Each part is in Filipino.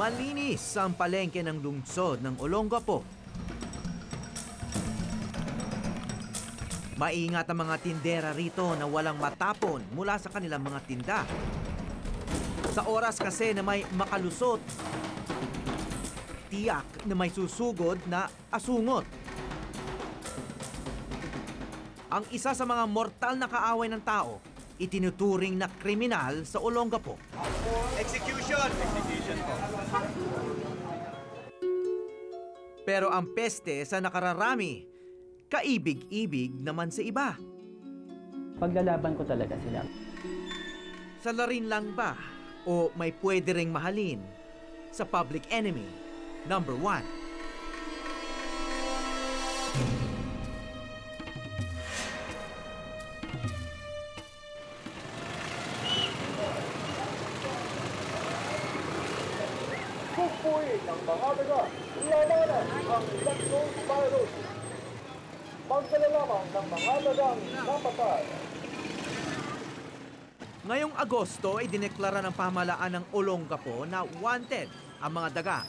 Malinis ang palengke ng lungsod ng Olongapo. Maingat ang mga tindera rito na walang matapon mula sa kanilang mga tinda. Sa oras kasi na may makalusot, tiyak na may susugod na asungot. Ang isa sa mga mortal na kaaway ng tao, itinuturing na kriminal sa Olongapo. Execution! Execution po. Pero ang peste sa nakararami, kaibig-ibig naman sa iba. Paglalaban ko talaga sila. Salarin lang ba o may pwede ring mahalin sa public enemy number 1? Pupuri ng mga taga, labanan ang leptospirosis. Magdala lamang ng mga tagang napatay. Ngayong Agosto ay dineklara ng pamahalaan ng Olongapo na wanted ang mga daga.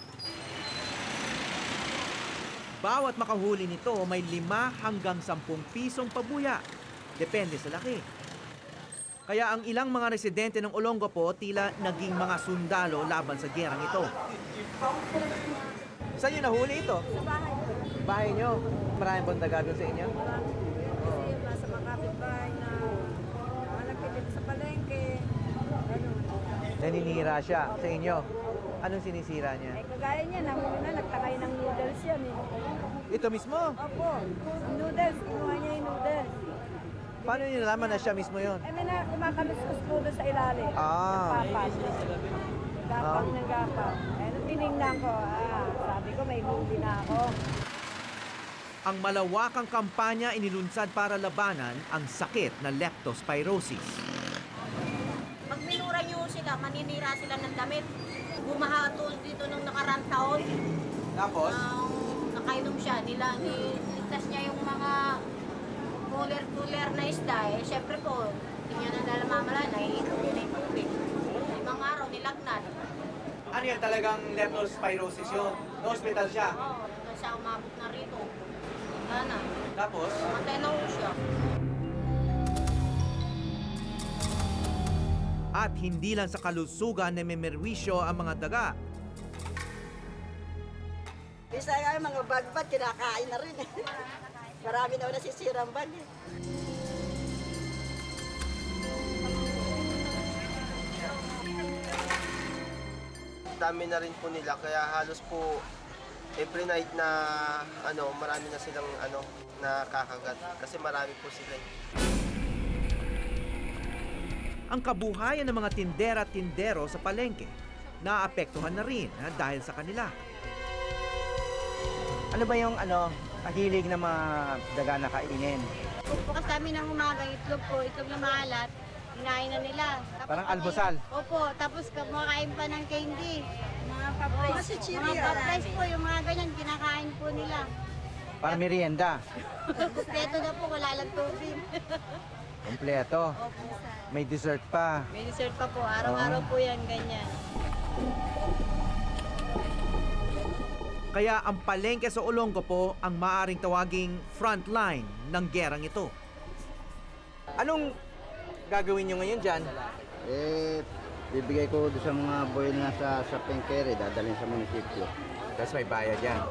Bawat makahuli nito may 5 hanggang 10 pisong pabuya. Depende sa laki. Kaya ang ilang mga residente ng Olongapo tila naging mga sundalo laban sa gerang ito. Saan nyo nahuli ito? Sa bahay. Bahay nyo? Maraming bang daga doon sa inyo? Kasi yung nasa mga kapitbahay na malapit sa palengke. Ganun. Naninira siya sa inyo. Anong sinisira niya? Kagaya niya, namuna nagtakay ng noodles yan eh. Ito mismo? Opo, yung noodles, kinuha niya yung noodles. Paano niyo nalaman na siya mismo yon? May na kumakaluskus po doon sa ilalim. Ah. Nagpapas. Gapang ng gapang. Nung tinignan ko, sabi ko may huli na ako. Ang malawakang kampanya inilunsad para labanan ang sakit na leptospirosis. Pag minura nyo sila, maninira sila ng damit. Bumahatol dito nung nakarang taon. Tapos? Nakainom siya, niligtas niya yung mga cooler na isda. Siyempre po, hindi niya na nalamamala, naiinom niya na yung tubig. Limang araw, nilagnat. Ano yan talagang leptospirosis yun? Na-hospital siya? Oo, doon siya umabot na rito. Wala na. Tapos? Matay na ho siya. At hindi lang sa kalusugan na may merwisyo ang mga daga. Bisa nga mga bagbat, kinakain na rin. Marami na nasisirang bag. Dami na rin po nila, kaya halos po every night na marami na silang nakakagat kasi marami po sila. Ang kabuhayan ng mga tindera at tindero sa palengke naapektuhan na rin dahil sa kanila. Ano ba yung hilig na mga daga na kainin? Bukas kami ng umaga, itlog na maalat. Hinain na nila. Tapos Parang almusal? Opo, tapos kumakain pa ng candy. Mga paprice. Mga paprice po, yung mga ganyan, kinakain po nila. Para merienda. Kompleto na po, wala lang tubig. Kompleto. May dessert pa. May dessert pa po, araw-araw po yan, ganyan. Kaya ang palengke sa Olongapo ang maaring tawaging frontline ng gerang ito. Anong gagawin nyo ngayon dyan? Bibigay ko doon sa mga boy na sa Pengkere, dadalhin sa munisipyo. Tapos may bayad yan.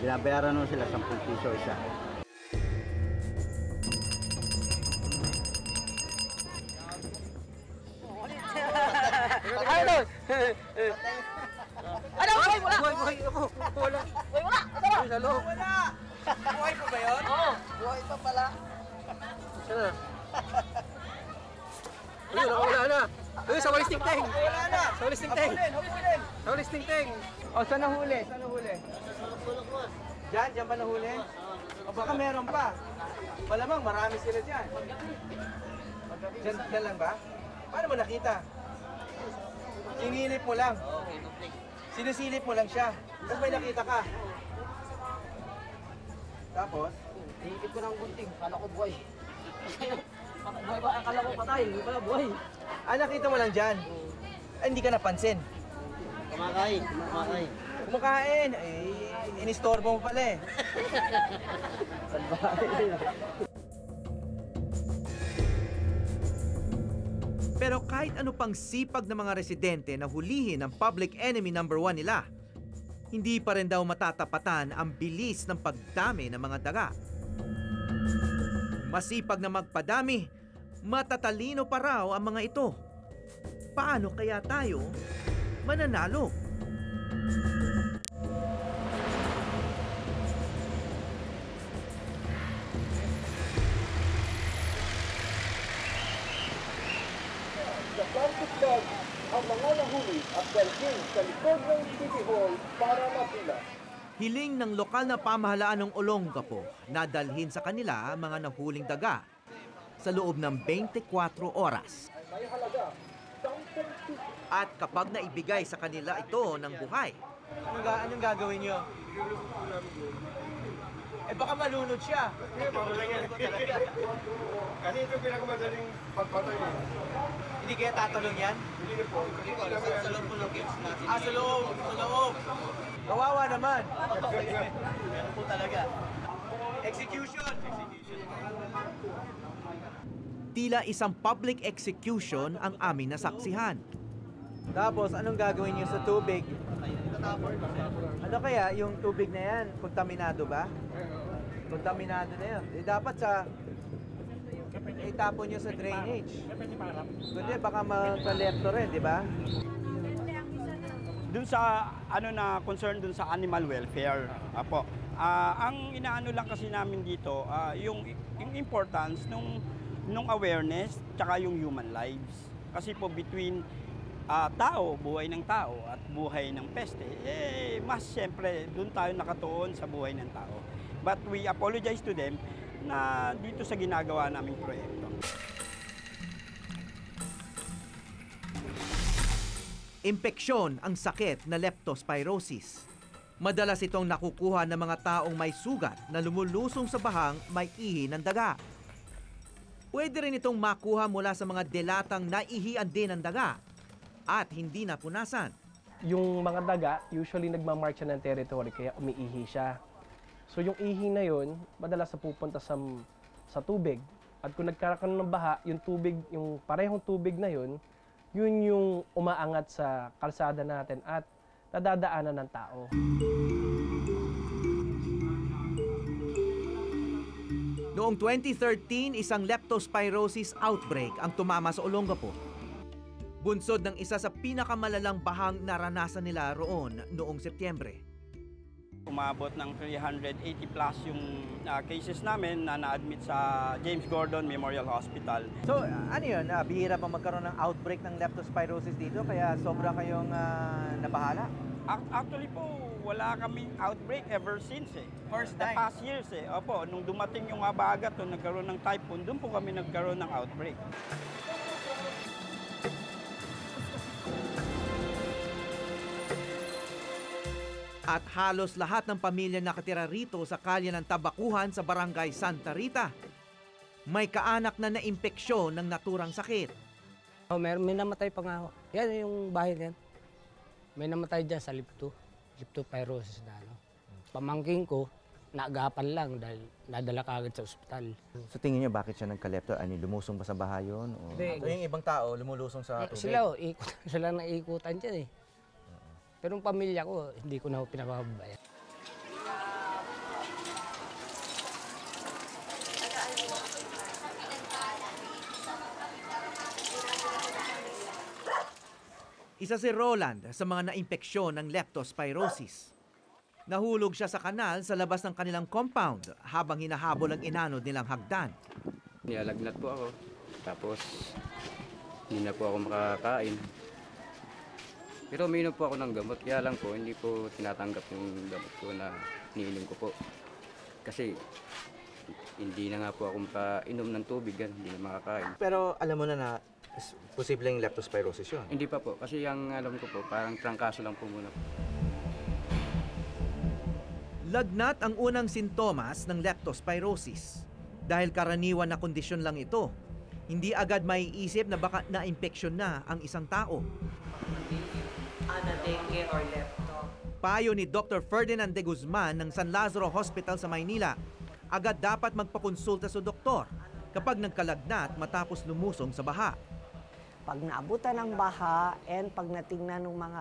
Binabayaran nyo sila 10 piso isa. Ano? Ano? Buhay! Wala! Buhay ako! Wala! Buhay! Wala! Buhay sa loob! Wala! Buhay po ba yun? Oo! Buhay pa pala. Sana? Wala na! Uy, sa walis ting-ting! Wala na! Sa walis ting-ting! Huli! Sa walis ting-ting! O, saan nahuli? Saan nahuli? Diyan? Diyan ba nahuli? O baka meron pa. Malamang marami sila dyan. Diyan lang ba? Paano mo nakita? Sinilip mo lang. Sinisilip mo lang siya. Tapos may nakita ka. Tapos? Iikip ko ng gunting. Kala ko buhay. Buhay ba? Akala ko patay. Hindi pala buhay. Ah, nakita mo lang dyan? Ay, hindi ka napansin. Kumakain. Kumakain. Inistorbo mo pala eh. Salbahe. Pero kahit ano pang sipag ng mga residente na hulihin ang public enemy number 1 nila, hindi pa rin daw matatapatan ang bilis ng pagdami ng mga daga. Masipag na magpadami, matatalino pa raw ang mga ito. Paano kaya tayo mananalo? Sa plastic bag ang mga nahuli at dalhin sa likod ng City Hall para mapila. Hiling ng lokal na pamahalaan ng Olongapo na dalhin sa kanila ang mga nahuling daga sa loob ng 24 oras. May halaga 10 piso. At kapag naibigay sa kanila ito ng buhay, Anong gagawin nyo? Baka malunod siya. Kasi ito pinakamadaling pagpatay. Hindi kaya tatalong yan? Hindi po. Sa loob po ng kids natin. Sa loob. Kawawa naman. Meron po talaga. Execution. tila isang public execution ang aming nasaksihan. Tapos, anong gagawin nyo sa tubig? Ano kaya, yung tubig na yan, kontaminado ba? Kontaminado na yan. Dapat sa, itapon nyo sa drainage. Kundi, baka magka-lepto rin, di ba? Dun sa, concern dun sa animal welfare. Apo. Ang inaano lang kasi namin dito, yung importance nung awareness, tsaka yung human lives. Kasi po between tao, buhay ng tao at buhay ng peste, mas siyempre doon tayo nakatuon sa buhay ng tao. But we apologize to them na dito sa ginagawa naming proyekto. Impeksyon ang sakit na leptospirosis. Madalas itong nakukuha ng mga taong may sugat na lumulusong sa bahang may ihi ng daga. Pwede rin itong makuha mula sa mga delatang naihian din ng daga at hindi napunasan. Yung mga daga, usually nagmamark siya ng territory kaya umiihi siya. So yung ihi na yun, madalas na pupunta sa tubig. At kung nagkakaroon ng baha, yung tubig, yung parehong tubig na yun, yun yung umaangat sa kalsada natin at nadadaanan ng tao. Noong 2013, isang leptospirosis outbreak ang tumama sa Olongapo. Bunsod ng isa sa pinakamalalang bahang naranasan nila roon noong Setyembre. Umabot ng 380 plus yung cases namin na na-admit sa James Gordon Memorial Hospital. So, ano yun? Bihira pa magkaroon ng outbreak ng leptospirosis dito, kaya sobra kayong nabahala? Actually po, wala kaming outbreak ever since First The time? past years Opo, nung dumating yung Abagat, nung nagkaroon ng typhoon, doon po kami nagkaroon ng outbreak. At halos lahat ng pamilya nakatira rito sa kalye ng Tabakuhan sa Barangay Santa Rita may kaanak na naimpeksyon ng naturang sakit. May namatay pa nga ako. Yan yung bahay niyan. May namatay dyan sa leptospirosis na ano. Pamangking ko, naagapan lang dahil nadala kagad sa ospital. So tingin niyo bakit siya nagka-lepto? Ano, lumusong ba sa bahay yun? O... Yung ibang tao lumulusong sa tubig? Sila naikutan dyan eh. Pero yung pamilya ko, hindi ko na pinapababayan. Isa si Roland sa mga naimpeksyon ng leptospirosis. Nahulog siya sa kanal sa labas ng kanilang compound habang hinahabol ang inanod nilang hagdan. Nialagnat po ako, tapos hindi na po ako makakain. Pero uminom po ako ng gamot, kaya lang po hindi po tinatanggap yung gamot ko na iniinom ko po. Kasi hindi na nga po ako makainom ng tubig, hindi na makakain. Pero alam mo na posibleng leptospirosis yun? Hindi pa po, kasi yung alam ko po, parang trangkaso lang po muna po. Lagnat ang unang sintomas ng leptospirosis. Dahil karaniwan na kondisyon lang ito, hindi agad maiisip na baka na-impeksyon na ang isang tao. tinamaan na dengue or lepto. Payo ni Dr. Ferdinand de Guzman ng San Lazaro Hospital sa Maynila, agad dapat magpakonsulta sa doktor kapag nagkalagnat matapos lumusong sa baha. Pag naabutan ng baha and pag natingnan ng mga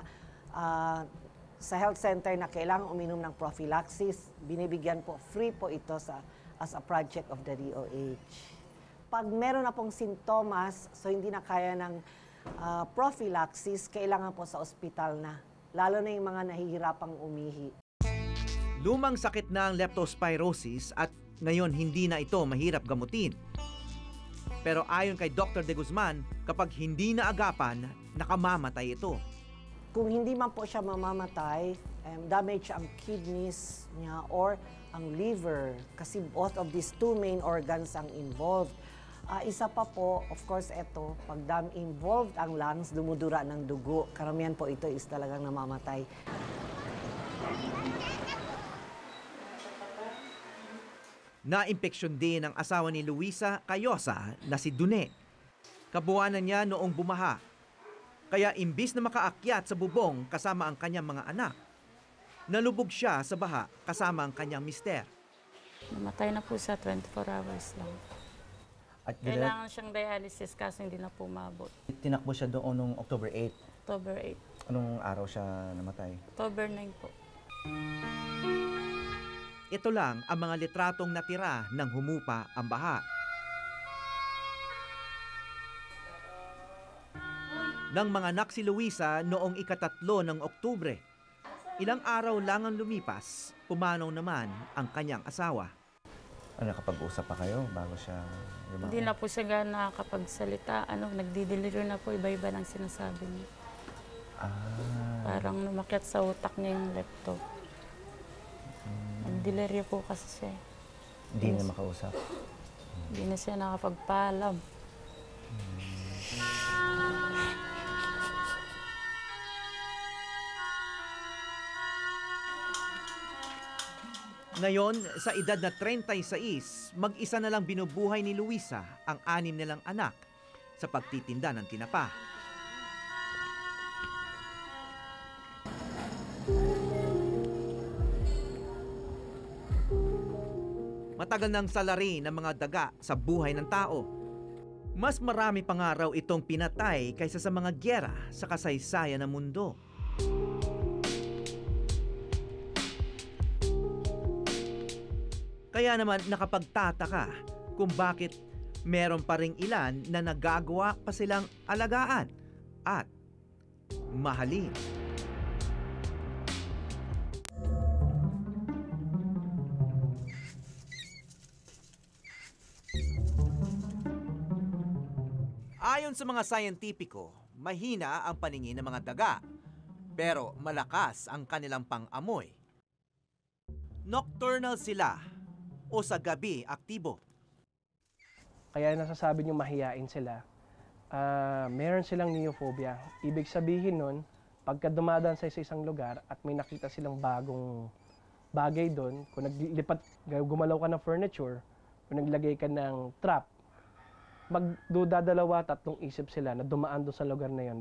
sa health center na kailangan uminom ng prophylaxis, binibigyan po, free po ito as a project of the DOH. Pag meron na pong sintomas, so hindi na kaya ng prophylaxis, kailangan po sa ospital na. Lalo na yung mga nahihirapang umihi. Lumang sakit na ang leptospirosis at ngayon hindi na ito mahirap gamutin. Pero ayon kay Dr. de Guzman, kapag hindi na agapan, nakamamatay ito. Kung hindi man po siya mamamatay, damage ang kidneys niya or ang liver kasi both of these two main organs ang involved. Isa pa po, of course, ito, pag involved ang lungs, dumudura ng dugo. Karamihan po ito is talagang namamatay. Naimpeksyon din ang asawa ni Luisa Cayosa na si Dune. Kabuwanan niya noong bumaha. Kaya imbis na makaakyat sa bubong kasama ang kanyang mga anak, nalubog siya sa baha kasama ang kanyang mister. Namatay na po siya 24 hours lang. At Kailangan siyang dialysis kaso hindi na po maabot. tinakbo siya doon noong October 8. October 8. Anong araw siya namatay? October 9 po. Ito lang ang mga litratong natira nang humupa ang baha. Nang manganak si Luisa noong ika-3 ng Oktubre, ilang araw lang ang lumipas, pumanaw naman ang kanyang asawa. Ano, nakapag-usap pa kayo bago siya lumaki? Hindi na po siya nakakapagsalita. Nagdi-deliver na po, iba-iba ng sinasabi niya. Parang lumakyat sa utak niya yung lepto. Nag-deliryo po kasi siya. Hindi na makausap? Hindi na siya nakapagpaalam. Ngayon, sa edad na 36, mag-isa na lang binubuhay ni Luisa ang 6 nilang anak sa pagtitinda ng tinapa. Matagal nang salari ng mga daga sa buhay ng tao. Mas marami pa nga raw itong pinatay kaysa sa mga gyera sa kasaysayan ng mundo. Kaya naman nakapagtataka kung bakit meron pa ring ilan na nagagawa pa silang alagaan at mahalin. Ayon sa mga sayentipiko, mahina ang paningin ng mga daga, pero malakas ang kanilang pang-amoy. Nocturnal sila o sa gabi aktibo. Kaya nasasabi niyo mahiyain sila. Meron silang neophobia. Ibig sabihin nun, pagka dumadaan sa isang lugar at may nakita silang bagong bagay doon, kung gumalaw ka ng furniture, kung naglagay ka ng trap, magdudadalawa, tatlong isip sila na dumaan doon sa lugar na yon.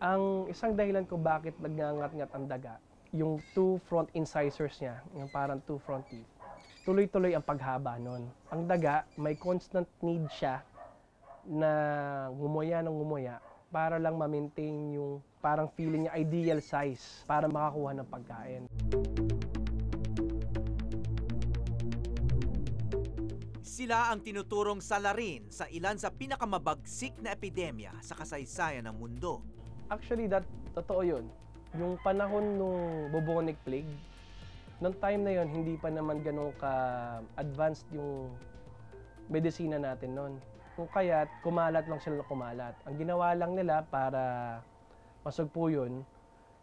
Ang isang dahilan ko bakit nagngangat-ngat ang daga, yung 2 front incisors niya, yung parang 2 front teeth, tuloy-tuloy ang paghaba nun. Ang daga, may constant need siya na ngumuya ng ngumuya para lang ma-maintain yung parang feeling niya ideal size para makakuha ng pagkain. Sila ang tinuturong salarin sa ilan sa pinakamabagsik na epidemya sa kasaysayan ng mundo. Actually, totoo yun. Yung panahon nung bubonic plague, nung time na yon hindi pa naman ganun ka-advanced yung medisina natin noon. Kung kaya't kumalat lang sila na kumalat. Ang ginawa lang nila para masugpo yun,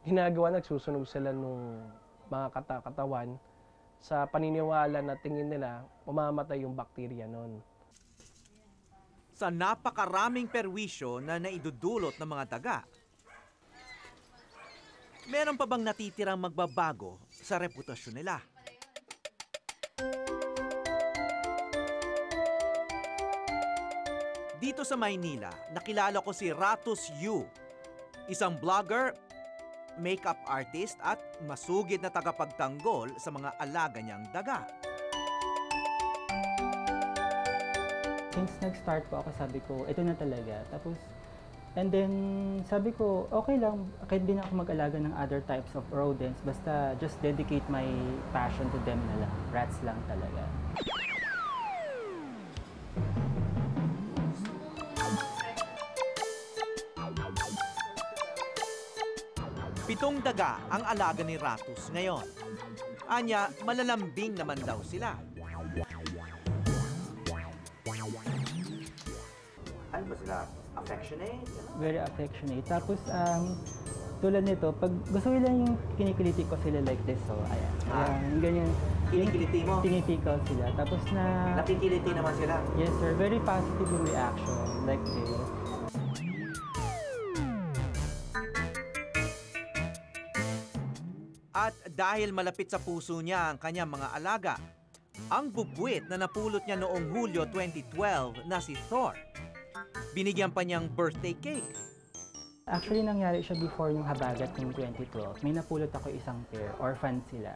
nagsusunog sila nung mga katawan sa paniniwala na tingin nila mamamatay yung bakterya noon. Sa napakaraming perwisyo na naidudulot ng mga daga, meron pa bang natitirang magbabago sa reputasyon nila? Dito sa Maynila, nakilala ko si Ratus Yu, Isang vlogger, makeup artist at masugid na tagapagtanggol sa mga alaga niyang daga. Since nag-start po ako, sabi ko, ito na talaga. Tapos, and then, sabi ko, okay lang, kahit din ako mag-alaga ng other types of rodents, basta just dedicate my passion to them na lang. Rats lang talaga. Pitong daga ang alaga ni Ratus ngayon. Anya, malalambing naman daw sila. Ano ba sila? Affectionate? Very affectionate. Tapos, tulad nito, pag gusto nila yung kinikiliti ko sila like this, so ayan. Ayan, ganyan. Kinikiliti mo? Tinitikaw sila. Tapos na... Nakikiliti naman sila? Yes, sir. Very positive yung reaction. Like this. At dahil malapit sa puso niya ang kanyang mga alaga, ang bubwit na napulot niya noong Hulyo 2012 na si Thor, binigyan pa niyang birthday cake. Actually, nangyari siya before yung habagat ng 2012. May napulot ako isang pair, orphan sila.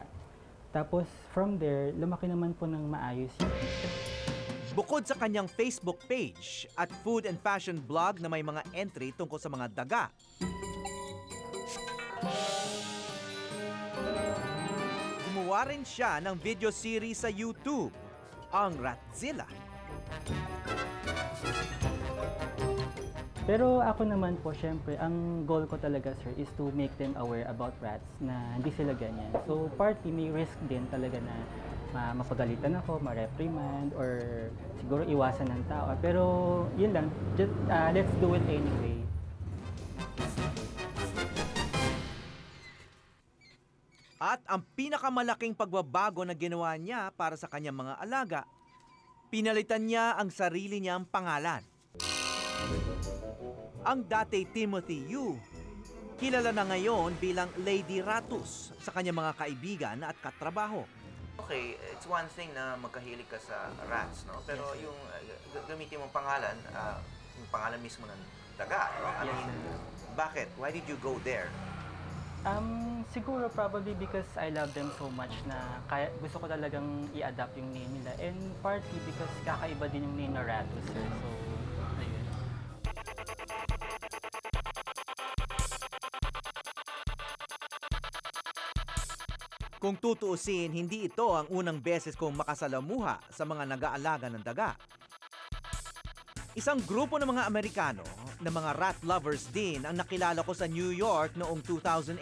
Tapos, from there, lumaki naman po ng maayos yung... Bukod sa kanyang Facebook page at food and fashion blog na may mga entry tungkol sa mga daga, gumawa rin siya ng video series sa YouTube, ang Ratzilla. Pero ako naman po, syempre, ang goal ko talaga, sir, is to make them aware about rats na hindi sila ganyan. So, partly may risk din talaga na mapagalitan ako, ma-reprimand, or siguro iwasan ng tao. Pero yun lang, just, let's do it anyway. At ang pinakamalaking pagbabago na ginawa niya para sa kanyang mga alaga, pinalitan niya ang sarili niyang pangalan. Ang dati Timothy Yu, kilala na ngayon bilang Lady Ratus sa kanyang mga kaibigan at katrabaho. Okay, it's one thing na magkahilig ka sa rats, no? Pero yung gamitin mong pangalan, yung pangalan mismo ng daga, no? I mean, bakit? Why did you go there? Siguro probably because I love them so much na kaya, gusto ko talagang i-adapt yung name nila. And partly because kakaiba din yung name na Ratus, sir. So, ayun. Kung tutuusin, hindi ito ang unang beses kong makasalamuha sa mga nag-aalaga ng daga. Isang grupo ng mga Amerikano na mga rat lovers din ang nakilala ko sa New York noong 2008.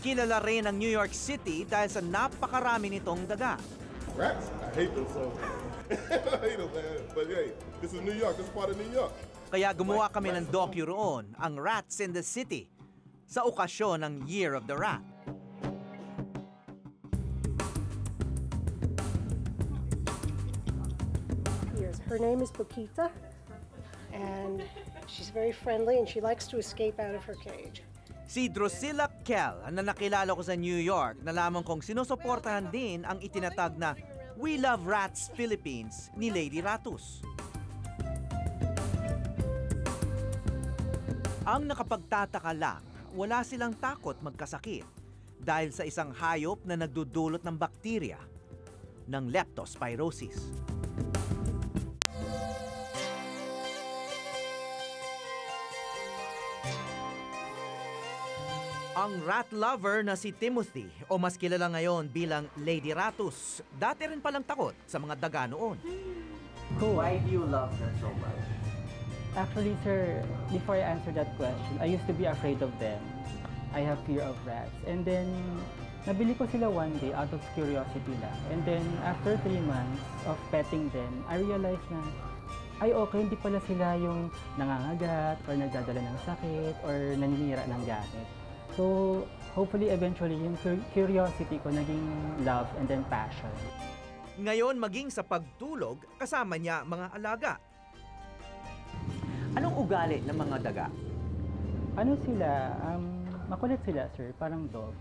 Kilala rin ang New York City dahil sa napakarami nitong daga. Rats? I hate them so. I hate them, man. But hey, this is New York. This is part of New York. Kaya gumawa kami ng docu roon, ang Rats in the City, sa okasyon ng Year of the Rat. Her name is Bukita, and she's very friendly and she likes to escape out of her cage. Si Drusilla Kell na nakilala ko sa New York, nalaman kong sinusuportahan din ang itinatag na We Love Rats Philippines ni Lady Ratus. Ang nakapagtataka lang, wala silang takot magkasakit dahil sa isang hayop na nagdudulot ng bakterya ng leptospirosis. Ang rat lover na si Timothy, o mas kilala ngayon bilang Lady Ratus, dati rin palang takot sa mga daga noon. Cool. Why do you love them so much? Actually, sir, before I answer that question, I used to be afraid of them. I have fear of rats. And then, nabili ko sila one day out of curiosity lang. And then, after 3 months of petting them, I realized na, ay okay, hindi pala sila yung nangangagat or nagdadala ng sakit or naninira ng gamit. So, hopefully, eventually, yung curiosity ko naging love and then passion. Ngayon, maging sa pagtulog, kasama niya mga alaga. Anong ugali ng mga daga? Ano sila? Makulit sila, sir. Parang dogs.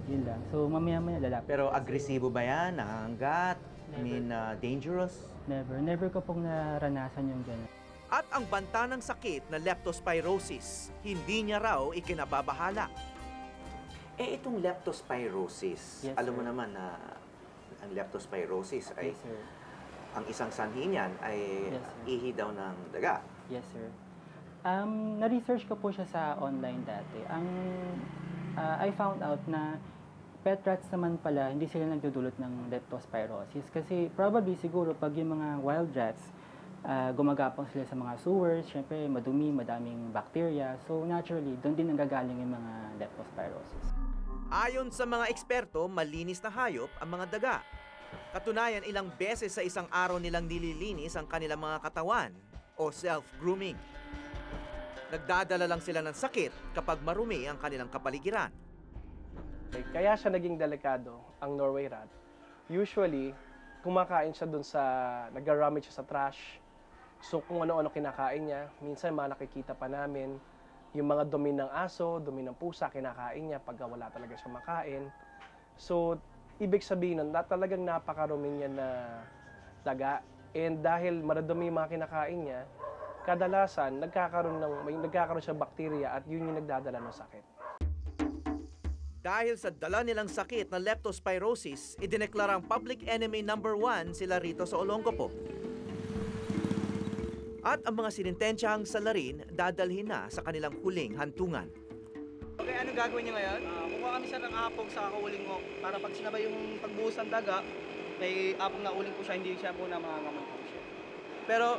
Yun lang. So, mamaya-maya lalapit. Pero agresibo ba yan? Nangangagat? I mean, dangerous? Never. Never ko pong naranasan yung gano'n. At ang banta ng sakit na leptospirosis, hindi niya raw ikinababahala. Eh, itong leptospirosis, Yes, alam mo sir. naman na ang leptospirosis ay, Yes, sir. ang isang sanhi niyan ay Yes, sir. ihi daw ng daga. Yes, sir. Na-research ko po siya sa online dati. I found out na pet rats naman pala, hindi sila nagdudulot ng leptospirosis. Kasi probably siguro pag yung mga wild rats, gumagapang sila sa mga sewers, syempre madumi, madaming bacteria. So naturally, doon din nanggagaling yung mga leptospirosis. Ayon sa mga eksperto, malinis na hayop ang mga daga. Katunayan, ilang beses sa isang araw nilang nililinis ang kanilang mga katawan o self-grooming. Nagdadala lang sila ng sakit kapag marumi ang kanilang kapaligiran. Kaya siya naging delikado, ang Norway rat. Usually, kumakain siya dun sa, nag-rummage siya sa trash. So kung ano-ano kinakain niya, minsan mga nakikita pa namin, yung mga dumi ng aso, dumi ng pusa, kinakain niya pag wala talaga siya makain. So, ibig sabihin nun, talagang napakarumi niya na daga. And dahil maradumi yung mga kinakain niya, kadalasan nagkakaroon siya bakterya at yun yung nagdadala ng sakit. Dahil sa dala nilang sakit na leptospirosis, idineklarang public enemy number 1 sila rito sa Olongapo. At ang mga sinintensiyahang salarin dadalhin na sa kanilang huling hantungan. Okay, anong gagawin niyo ngayon? Kukuha kami sir ng apong sa kauling mo para pag sinabay yung pagbuhos ng daga, may apong na uling po siya, hindi siya po na mangangamoy po siya. Pero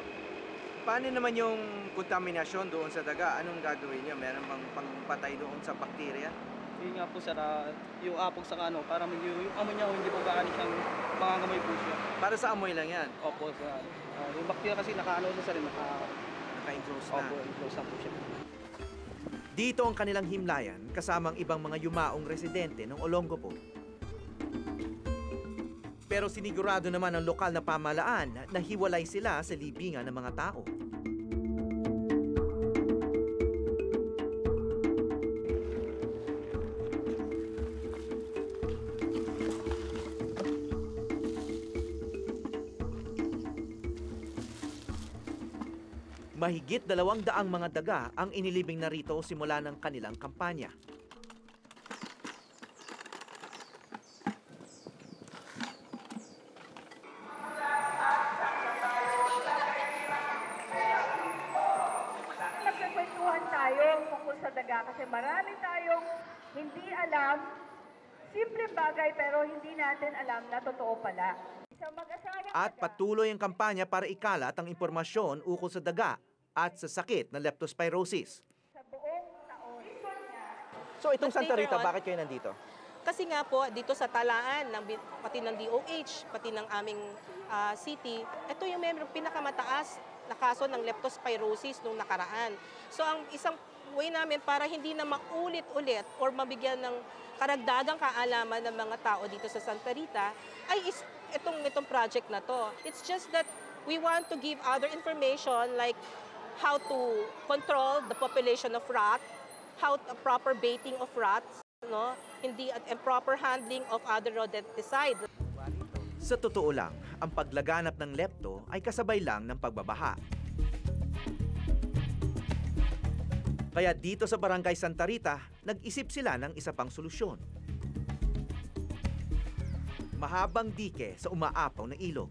paano naman yung kontaminasyon doon sa daga? Anong gagawin niyo? Meron bang pangpatay doon sa bakterya? Yun nga po sir, yung apong sa ano, para yung amoy niya hindi po gaano siyang mangangamoy po siya. Para sa amoy lang yan? Opo sir. Yung bakterya kasi nakaano sa rin, naka-enclose na. Opo, enclose na po siya. Dito ang kanilang himlayan kasamang ibang mga yumaong residente ng Olongapo. Pero sinigurado naman ng lokal na pamahalaan na hiwalay sila sa libingan ng mga tao. Mahigit 200 mga daga ang inilibing na rito simula ng kanilang kampanya. Nagkakwentuhan tayo tungkol sa daga kasi marami tayong hindi alam, simpleng bagay pero hindi natin alam na totoo pala. At patuloy ang kampanya para ikalat ang impormasyon ukol sa daga at sa sakit na leptospirosis. So itong Santa Rita, bakit kayo nandito? Kasi nga po, dito sa talaan, pati ng DOH, pati ng aming city, ito yung pinakamataas na kaso ng leptospirosis nung nakaraan. So ang isang way namin para hindi na maulit-ulit or mabigyan ng karagdagang kaalaman ng mga tao dito sa Santa Rita, ay itong project na to. It's just that we want to give other information like how to control the population of rat, how proper baiting of rats, no? Hindi at proper handling of other rodenticides. Sa totoo lang, ang paglaganap ng lepto ay kasabay lang ng pagbabaha. Kaya dito sa Barangay Santa Rita, nag-isip sila ng isa pang solusyon. Mahabang dike sa umaapaw na ilog.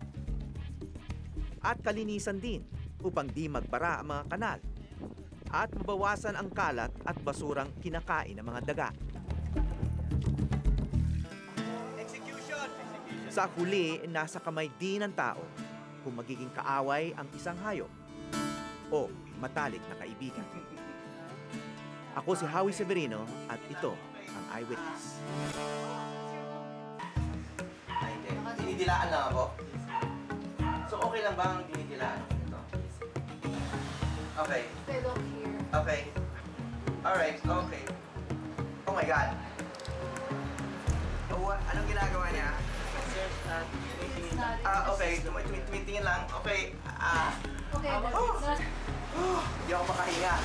At kalinisan din upang di magbara ang mga kanal. At mabawasan ang kalat at basurang kinakain ng mga daga. Sa huli, nasa kamay din ng tao kung magiging kaaway ang isang hayop o matalik na kaibigan. Ako si Howie Severino at ito ang Eyewitness. Dinidilaan lang ako. So okay lang ba ang dinidilaan ito? Okay. Okay. Alright, okay. Oh my God. Oh, anong ginagawa niya? Okay. Tumitingin lang. Okay. Hindi ako makahinga.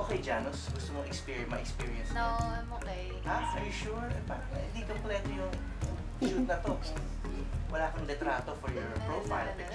Okay, Janos. Gusto mo ma-experience? No, I'm okay. Ha? Are you sure? Hindi kompleto yung shoot na to. Wala kang litrato for your profile picture.